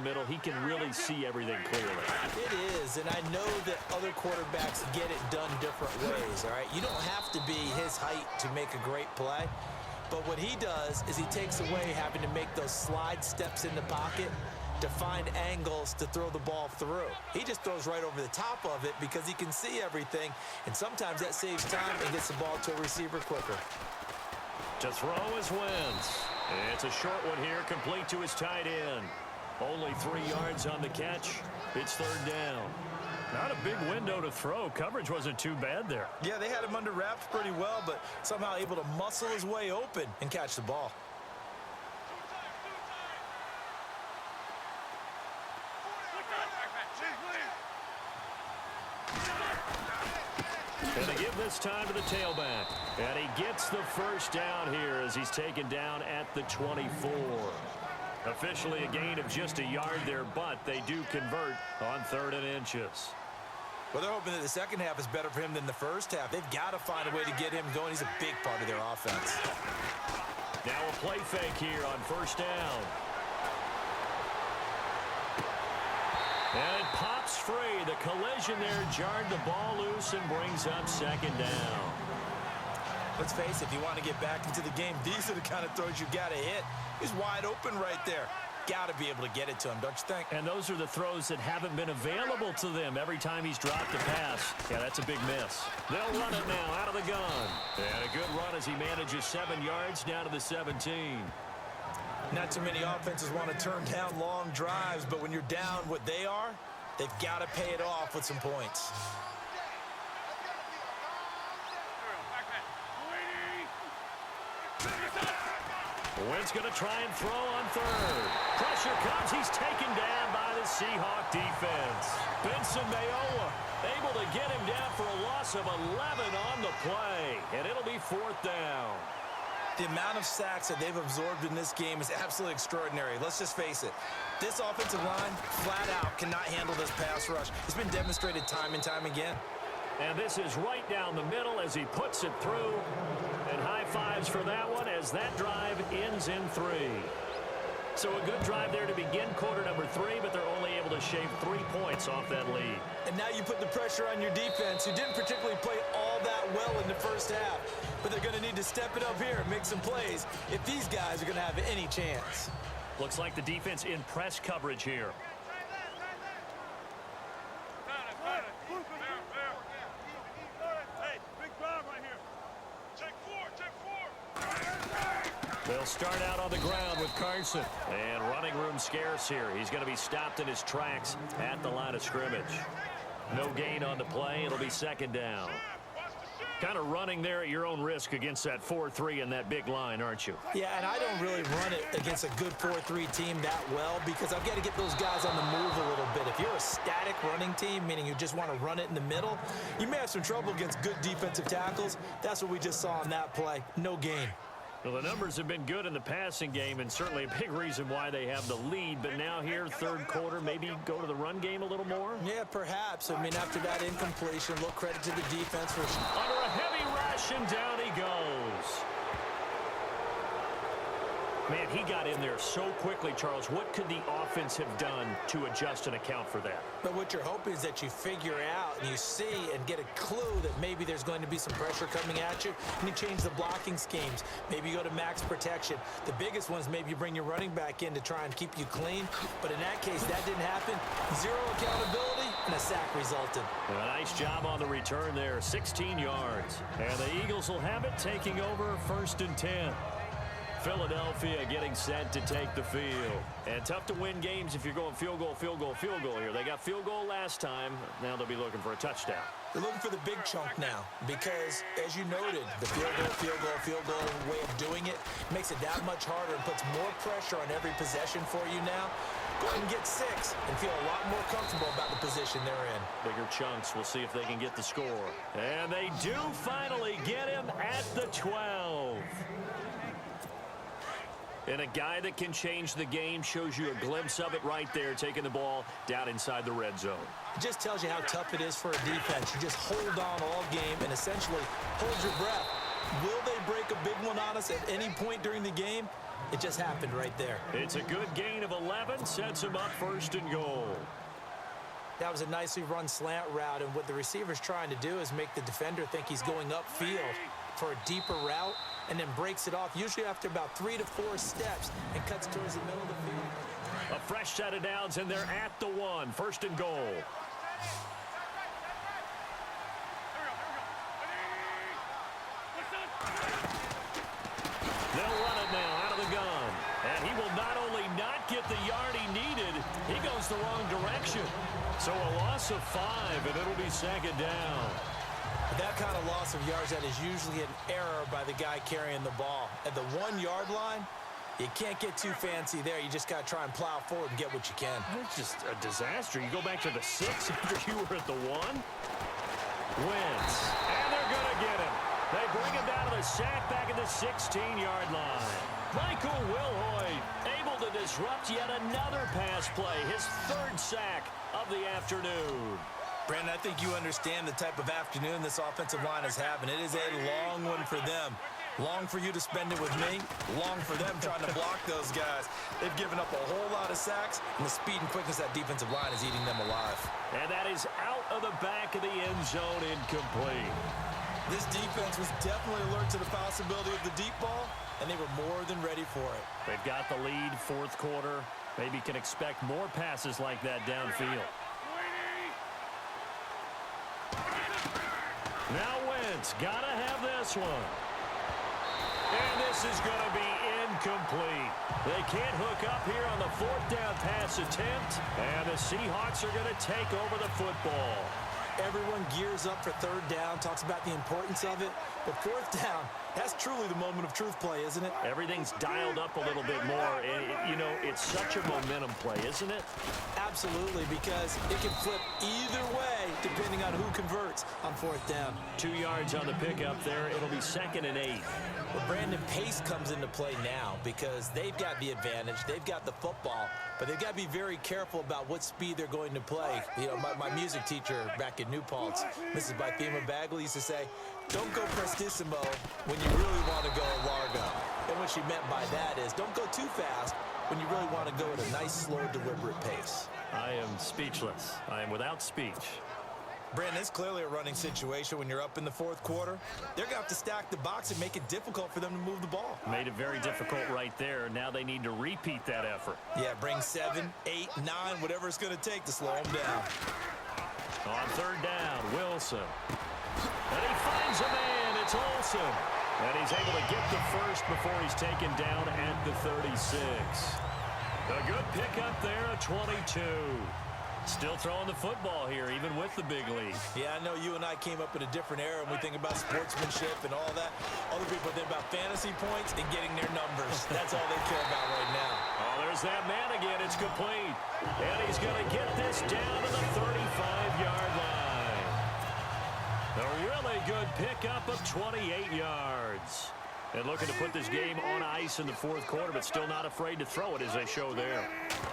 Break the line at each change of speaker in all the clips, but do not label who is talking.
middle, he can really see everything clearly.
It is, and I know that other quarterbacks get it done different ways, all right? You don't have to be his height to make a great play, but what he does is he takes away having to make those slide steps in the pocket to find angles to throw the ball through. He just throws right over the top of it because he can see everything, and sometimes that saves time and gets the ball to a receiver quicker.
To throw is Wentz. It's a short one here, complete to his tight end. Only 3 yards on the catch. It's third down. Not a big window to throw. Coverage wasn't too bad there.
Yeah, they had him under wraps pretty well, but somehow able to muscle his way open and catch the ball.
And they give this time to the tailback. And he gets the first down here as he's taken down at the 24. Officially a gain of just a yard there, but they do convert on 3rd and inches.
Well, they're hoping that the second half is better for him than the first half. They've got to find a way to get him going. He's a big part of their offense.
Now a play fake here on first down. And it pops free. The collision there jarred the ball loose and brings up second down.
Let's face it, if you want to get back into the game, these are the kind of throws you got to hit. He's wide open right there. Got to be able to get it to him, don't you think?
And those are the throws that haven't been available to them every time he's dropped a pass. Yeah, that's a big miss. They'll run it now out of the gun. And a good run as he manages 7 yards down to the 17.
Not too many offenses want to turn down long drives, but when you're down what they are, they've got to pay it off with some points.
Wentz going to try and throw on 3rd. Pressure comes. He's taken down by the Seahawk defense. Benson Mayowa able to get him down for a loss of 11 on the play, and it'll be 4th down.
The amount of sacks that they've absorbed in this game is absolutely extraordinary. Let's just face it. This offensive line, flat out, cannot handle this pass rush. It's been demonstrated time and time again.
And this is right down the middle as he puts it through. And high fives for that one as that drive ends in 3. So a good drive there to begin quarter number 3, but they're only able to shave 3 points off that lead.
And now you put the pressure on your defense, who didn't particularly play all that well in the first half. But they're going to need to step it up here and make some plays if these guys are going to have any chance.
Looks like the defense in press coverage here. They'll start out on the ground with Carson. And running room scarce here. He's going to be stopped in his tracks at the line of scrimmage. No gain on the play. It'll be second down. Kind of running there at your own risk against that 4-3 and that big line, aren't you?
Yeah, and I don't really run it against a good 4-3 team that well because I've got to get those guys on the move a little bit. If you're a static running team, meaning you just want to run it in the middle, you may have some trouble against good defensive tackles. That's what we just saw on that play. No gain.
Well, the numbers have been good in the passing game and certainly a big reason why they have the lead. But now here, third quarter, maybe go to the run game a little more?
Yeah, perhaps. I mean, after that incompletion, a little credit to the defense for...
Under a heavy rush, and down he goes. Man, he got in there so quickly, Charles. What could the offense have done to adjust and account for that?
But what you're hoping is that you figure out and you see and get a clue that maybe there's going to be some pressure coming at you, and you change the blocking schemes. Maybe you go to max protection. The biggest one is maybe you bring your running back in to try and keep you clean. But in that case, that didn't happen. Zero accountability, and a sack resulted.
A nice job on the return there, 16 yards. And the Eagles will have it, taking over 1st and 10. Philadelphia getting set to take the field. And tough to win games if you're going field goal, field goal, field goal here. They got field goal last time. Now they'll be looking for a touchdown.
They're looking for the big chunk now because, as you noted, the field goal way of doing it makes it that much harder and puts more pressure on every possession for you now. Go ahead and get 6 and feel a lot more comfortable about the position they're in.
Bigger chunks. We'll see if they can get the score. And they do finally get him at the 12. And a guy that can change the game, shows you a glimpse of it right there, taking the ball down inside the red zone.
It just tells you how tough it is for a defense. You just hold on all game and essentially hold your breath. Will they break a big one on us at any point during the game? It just happened right there.
It's a good gain of 11, sets him up first and goal.
That was a nicely run slant route, and what the receiver's trying to do is make the defender think he's going upfield for a deeper route, and then breaks it off, usually after about 3 to 4 steps, and cuts towards the middle of the field.
A fresh set of downs, and they're at the 1, first and goal. They'll run it now out of the gun. And he will not only not get the yard he needed, he goes the wrong direction. So a loss of 5, and it'll be second down.
That kind of loss of yards, that is usually an error by the guy carrying the ball. At the 1-yard line, you can't get too fancy there. You just got to try and plow forward and get what you can.
It's just a disaster. You go back to the 6 after you were at the 1. Wentz. And they're going to get him. They bring him down to the sack back at the 16-yard line. Michael Wilhoit able to disrupt yet another pass play. His 3rd sack of the afternoon.
Brandon, I think you understand the type of afternoon this offensive line is having. It is a long one for them. Long for you to spend it with me. Long for them trying to block those guys. They've given up a whole lot of sacks, and the speed and quickness of that defensive line is eating them alive.
And that is out of the back of the end zone, incomplete.
This defense was definitely alert to the possibility of the deep ball, and they were more than ready for it.
They've got the lead, 4th quarter. Maybe can expect more passes like that downfield. Now Wentz, gotta have this one. And this is going to be incomplete. They can't hook up here on the 4th down pass attempt, and the Seahawks are going to take over the football.
Everyone gears up for 3rd down, talks about the importance of it. But 4th down, that's truly the moment of truth play, isn't it?
Everything's dialed up a little bit more. You know, it's such a momentum play, isn't it?
Absolutely, because it can flip either way depending on who converts on 4th down.
2 yards on the pickup there. It'll be 2nd and 8.
Well, Brandon, pace comes into play now because they've got the advantage. They've got the football, but they've got to be very careful about what speed they're going to play. You know, my music teacher back in New Paltz, Mrs. Bythema Bagley, used to say, don't go prestissimo when you really want to go largo. And what she meant by that is don't go too fast when you really want to go at a nice, slow, deliberate pace.
I am speechless. I am without speech.
Brandon, it's clearly a running situation when you're up in the 4th quarter. They're going to have to stack the box and make it difficult for them to move the ball.
Made it very difficult right there. Now they need to repeat that effort.
Yeah, bring 7, 8, 9, whatever it's going to take to slow them down.
On 3rd down, Wilson. And he finds a man. It's Olsen. And he's able to get the first before he's taken down at the 36. A good pickup there, a 22. Still throwing the football here, even with the big lead.
Yeah, I know you and I came up in a different era, and we think about sportsmanship and all that. Other people think about fantasy points and getting their numbers. That's all they care about right now.
Oh, there's that man again. It's complete. And he's going to get this down to the 35-yard line. A really good pickup of 28 yards. And looking to put this game on ice in the 4th quarter, but still not afraid to throw it as they show there.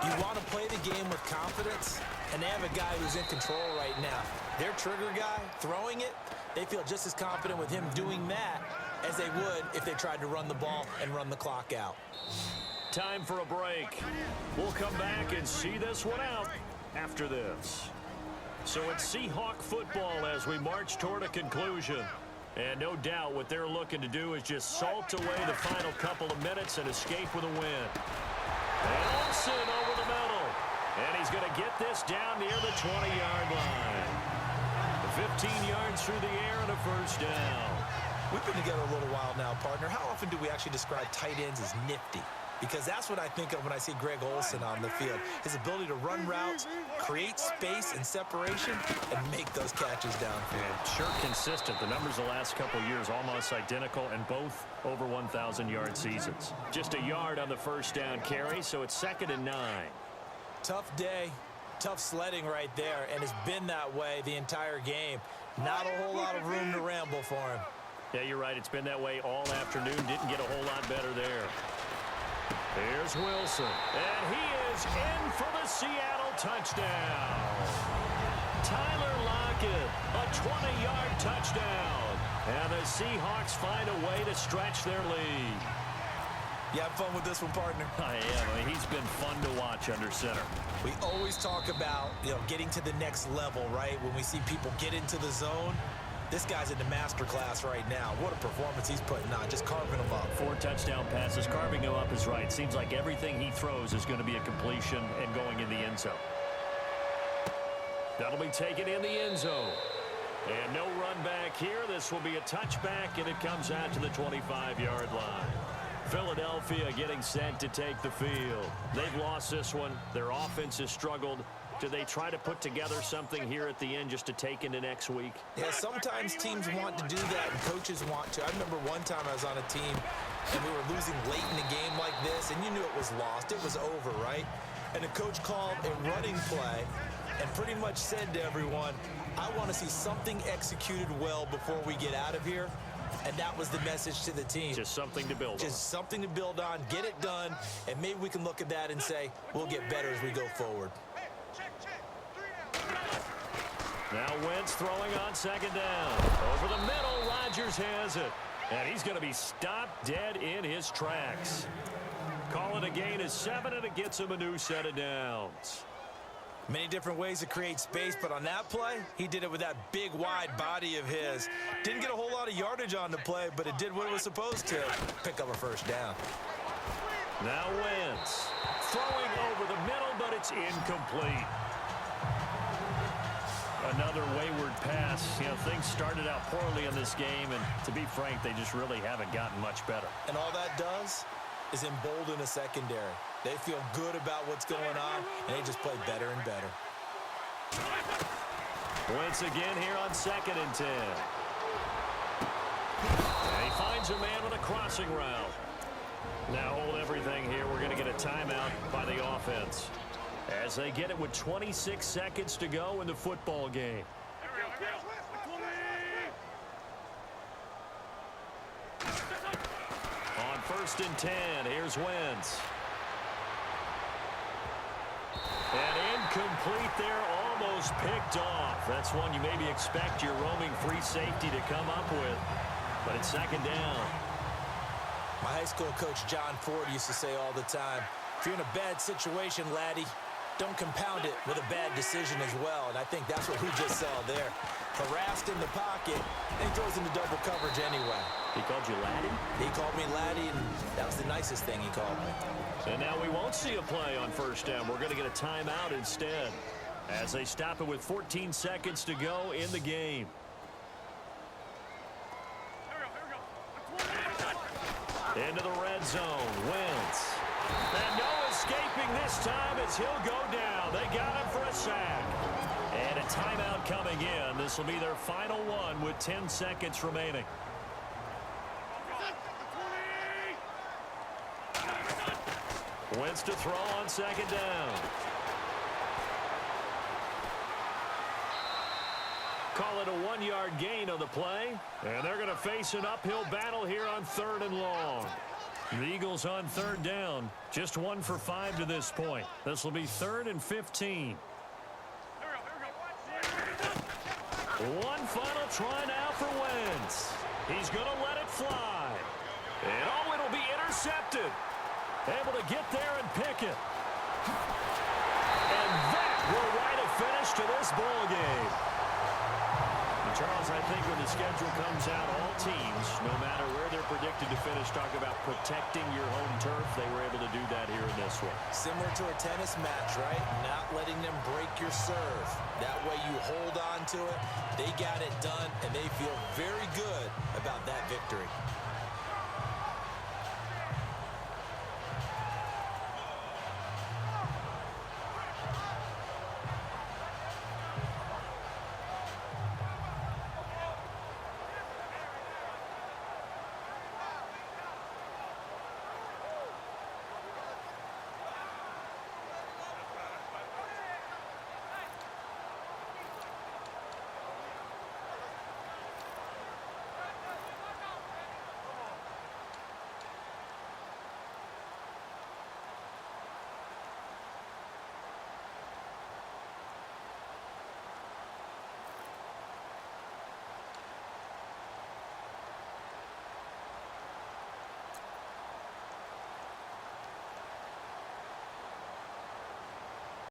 You want to play the game with confidence, and they have a guy who's in control right now. Their trigger guy throwing it, they feel just as confident with him doing that as they would if they tried to run the ball and run the clock out.
Time for a break. We'll come back and see this one out after this. So it's Seahawk football as we march toward a conclusion. And no doubt what they're looking to do is just salt away the final couple of minutes and escape with a win. And Olsen over the middle. And he's going to get this down near the 20-yard line. 15 yards through the air and a first down.
We've been together a little while now, partner. How often do we actually describe tight ends as nifty? Because that's what I think of when I see Greg Olsen on the field. His ability to run routes, create space and separation, and make those catches downfield.
And sure consistent. The numbers the last couple of years almost identical, and both over 1,000-yard seasons. Just a yard on the first down carry, so it's 2nd and 9.
Tough day, tough sledding right there, and it's been that way the entire game. Not a whole lot of room to ramble for him.
Yeah, you're right. It's been that way all afternoon. Didn't get a whole lot better there. Here's Wilson, and he is in for the Seattle touchdown. Tyler Lockett, a 20-yard touchdown. And the Seahawks find a way to stretch their lead.
You have fun with this one, partner?
I am. I mean, he's been fun to watch under center.
We always talk about, getting to the next level, right? When we see people get into the zone, this guy's in the master class right now. What a performance he's putting on, just carving them up.
4 touchdown passes. Carving him up is right. Seems like everything he throws is going to be a completion and going in the end zone. That'll be taken in the end zone. And no run back here. This will be a touchback, and it comes out to the 25-yard line. Philadelphia getting set to take the field. They've lost this one. Their offense has struggled. Do they try to put together something here at the end just to take into next week?
Yeah, sometimes teams want to do that and coaches want to. I remember one time I was on a team and we were losing late in the game like this, and you knew it was lost. It was over, right? And the coach called a running play and pretty much said to everyone, I want to see something executed well before we get out of here. And that was the message to the team.
Just something to build on.
Just something to build on, get it done, and maybe we can look at that and say, we'll get better as we go forward.
Now Wentz throwing on second down. Over the middle, Rodgers has it. And he's going to be stopped dead in his tracks. Call it a gain of 7, and it gets him a new set of downs.
Many different ways to create space, but on that play, he did it with that big, wide body of his. Didn't get a whole lot of yardage on the play, but it did what it was supposed to. Pick up a first down.
Now Wentz throwing over the middle, but it's incomplete. Another wayward pass. Things started out poorly in this game, and to be frank, they just really haven't gotten much better.
And all that does is embolden a secondary. They feel good about what's going on, and they just play better and better.
Wentz again here on 2nd and 10. And he finds a man with a crossing route. Now hold everything here. We're going to get a timeout by the offense as they get it with 26 seconds to go in the football game. On 1st and 10, here's Wentz. And incomplete there, almost picked off. That's one you maybe expect your roaming free safety to come up with, but it's 2nd down.
My high school coach, John Ford, used to say all the time, if you're in a bad situation, laddie, don't compound it with a bad decision as well. And I think that's what we just saw there. Harassed in the pocket, and he throws into double coverage anyway.
He called you laddie?
He called me laddie, and that was the nicest thing he called me.
And now we won't see a play on 1st down. We're going to get a timeout instead as they stop it with 14 seconds to go in the game. Into the red zone, Wentz. And no escaping this time as he'll go down. They got him for a sack. And a timeout coming in. This will be their final one with 10 seconds remaining. Wentz to throw on 2nd down. Call it a 1-yard gain on the play. And they're going to face an uphill battle here on 3rd and long. The Eagles on 3rd down. Just 1 for 5 to this point. This will be 3rd and 15. One final try now for Wentz. He's going to let it fly. And oh, it'll be intercepted. Able to get there and pick it. And that will write a finish to this ball game. And Charles, I think when the schedule comes out, all teams, no matter where they're predicted to finish, talk about protecting your home turf. They were able to do that here in this one.
Similar to a tennis match, right? Not letting them break your serve. That way you hold on to it. They got it done, and they feel very good about that victory.